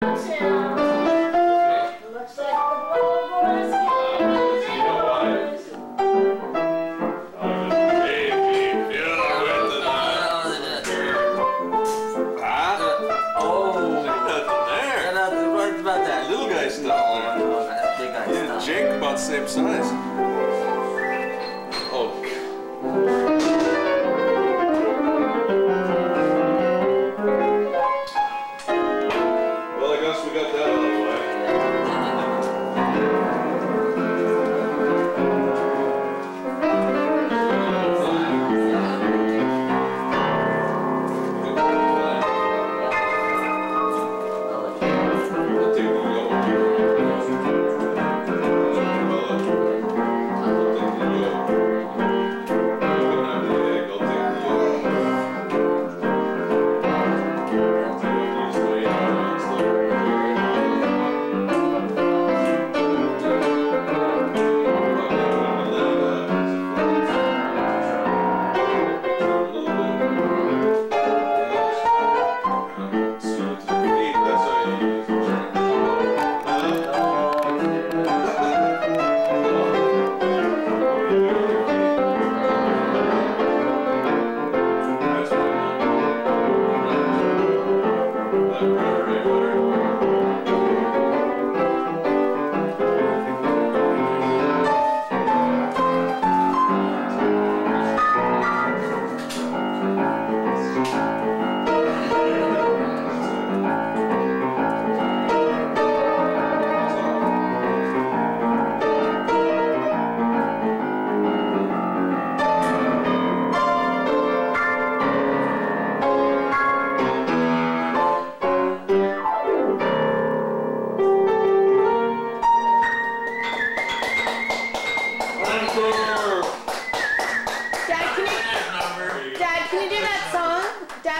Jake about the same size. Oh. Well, I guess we got that out of the way.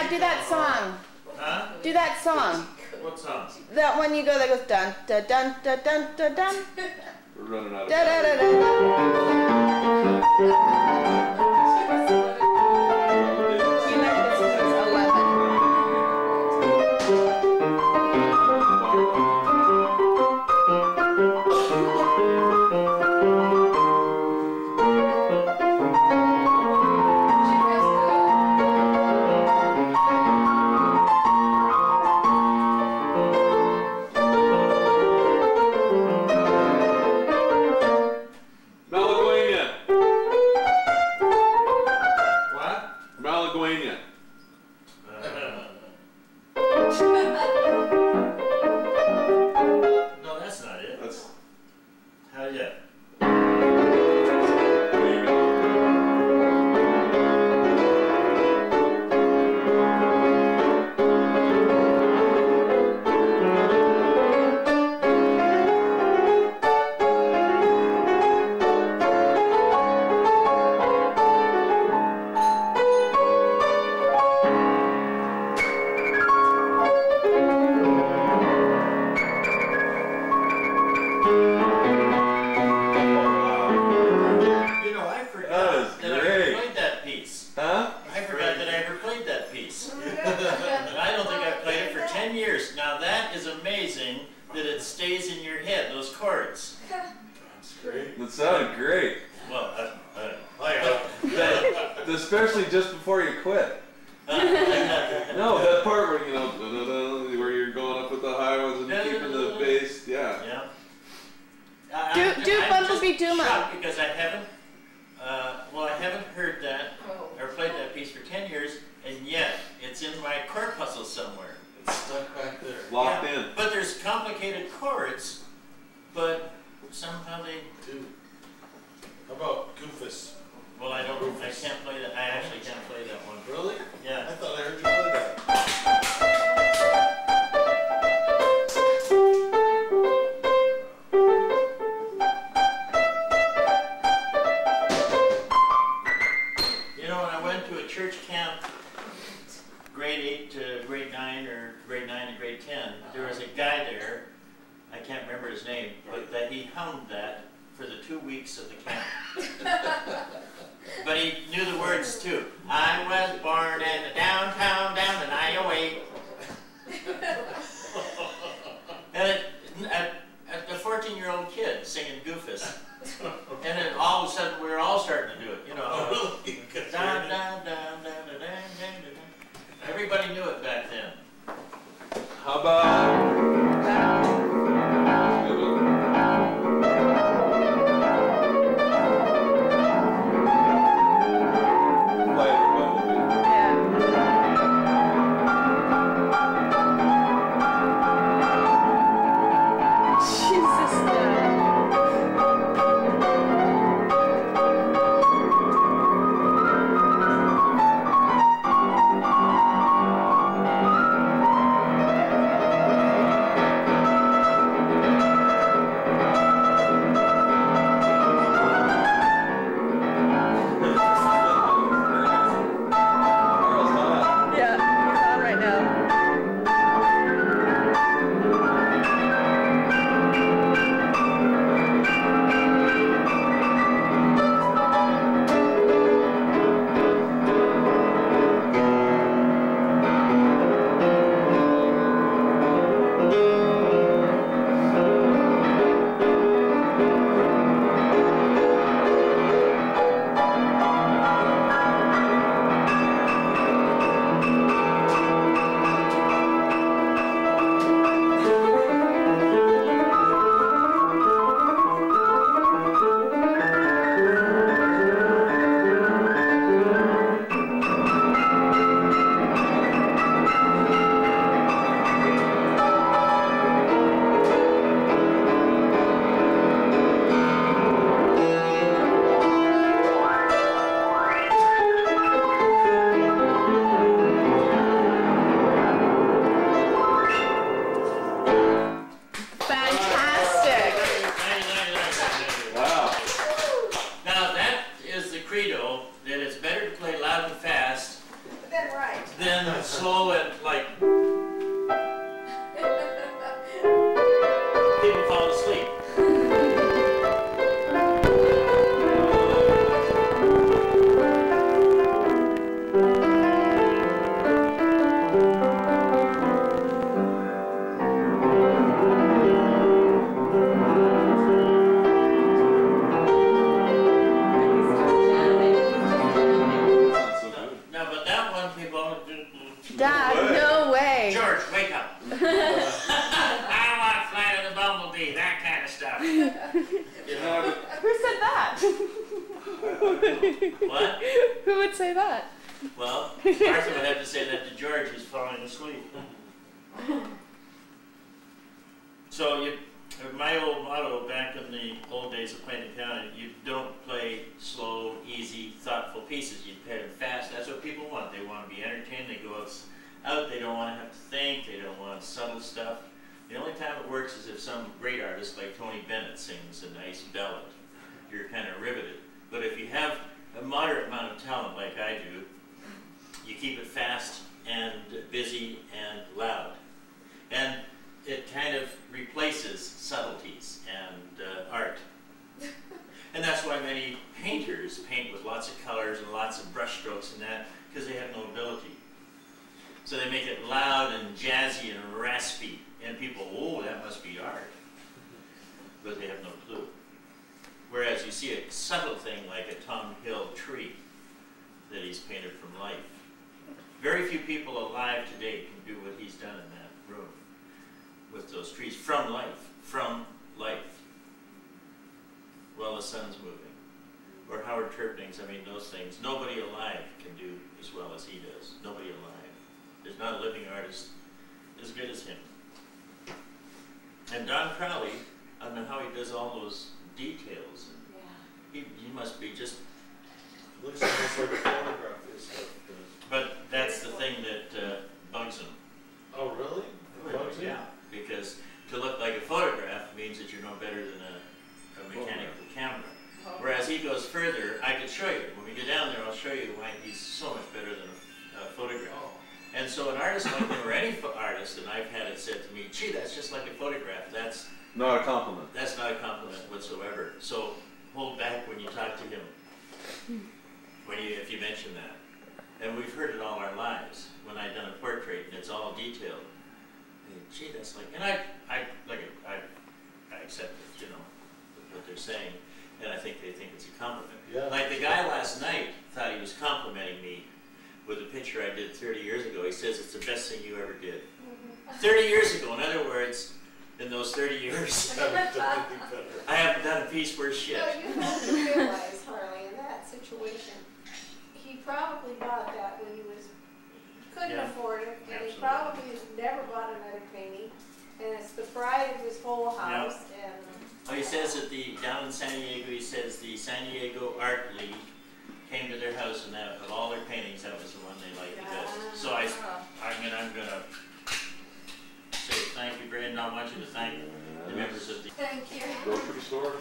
Do that song. Huh? Do that song. What song? That one you go that goes dun dun dun dun dun dun dun. We're running out of Da, da, da, da, Malaguena. No, that's not it. That's How yet? Now that is amazing that it stays in your head, those chords. That's great. That sounded great. Well, especially just before you quit. No, that part where, you know, where you're going up with the high ones and keeping the bass, yeah. Do Bumblebee Duma. Shocked because I haven't, I haven't heard that or played that piece for 10 years, and yet it's in my corpuscle somewhere. It's stuck back there. Locked in. But there's complicated chords, but somehow they do. How about Goofus? Well, I can't play that. I actually can't play that one. Really? Yeah. I thought I heard you play that. You know, when I went to a church camp, grade 8 to grade 9, or grade 9 to grade 10, there was a guy there, I can't remember his name, but that he hummed that for the 2 weeks of the camp. But he knew the words too. I was born in the downtown, down in Iowa. say that? Well, Martha would have to say that to George, who's falling asleep. So my old motto back in the old days of playing the piano, you don't play slow, easy, thoughtful pieces. You play them fast. That's what people want. They want to be entertained. They go out. They don't want to have to think. They don't want subtle stuff. The only time it works is if some great artist like Tony Bennett sings a nice ballad. You're kind of riveted. But if you have a moderate amount of talent like I do, you keep it fast and busy and loud. And it kind of replaces subtleties and art. And that's why many painters paint with lots of colors and lots of brush strokes and that, because they have no ability. So they make it loud and jazzy and raspy, and people, oh, that must be art. But they have no clue. Whereas you see a subtle thing like a Tom Hill tree that he's painted from life. Very few people alive today can do what he's done in that room with those trees from life, while the sun's moving. Or Howard Terpning's, I mean, those things. Nobody alive can do as well as he does. Nobody alive. There's not a living artist as good as him. And Don Crowley, I don't know how he does all those details. He must be just... It looks almost like a photograph. But that's the thing that bugs him. Oh, really? Yeah, because to look like a photograph means that you're no better than a mechanical camera. Whereas he goes further, I could show you. When we get down there, I'll show you why he's so much better than a photograph. And so an artist like him, or any artist, and I've had it said to me, gee, that's just like a photograph. That's not a compliment. That's not a compliment whatsoever. So hold back when you talk to him, if you mention that. And we've heard it all our lives. When I've done a portrait and it's all detailed, gee, that's like, and I accept it, you know, what they're saying, and I think they think it's a compliment. Yeah. Like the guy last night thought he was complimenting me with a picture I did 30 years ago. He says it's the best thing you ever did. 30 years ago, in other words, in those 30 years, I haven't done a piece worth shit. No, you have to realize, Harley, in that situation, he probably bought that when he couldn't afford it, and he probably never bought another painting, and it's the pride of his whole house. And well, he says that down in San Diego, he says the San Diego Art League came to their house, and that of all their paintings, that was the one they liked the best. So I'm gonna say thank you, Brandon. I want you to thank the members of the thank you. Grocery store.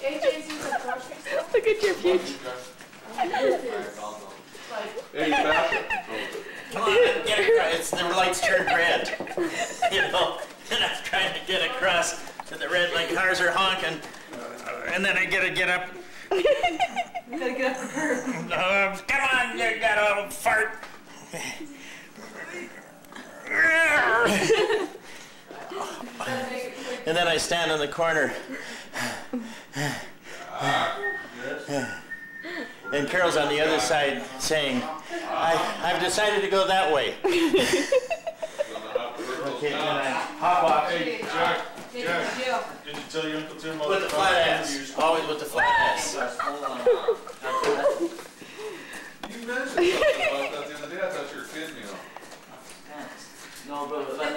AJ's is a grocery store. Look at your future. Hey, Patrick. Come on, get across. The lights turned red, you know, and I'm trying to get across to the red light. Cars are honking, and then I gotta get up. You gotta get up the curb. Come on, you got a little fart. And then I stand in the corner. And Carol's on the other side saying, I've decided to go that way. Okay, then I hop off. Hey, Jack, did you tell your Uncle Tim about With the flat ass. Always with the flat ass. You mentioned something about that the other day. I thought you were kidding me. No, but What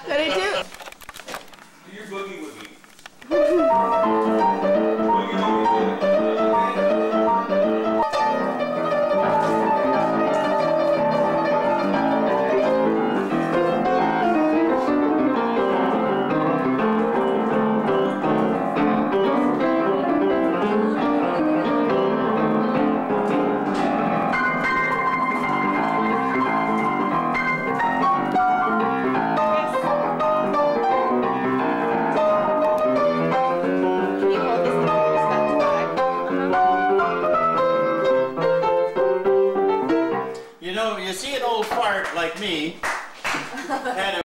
did I do? Do your boogie woogie. Boogie woogie. you know, you see an old fart like me, kind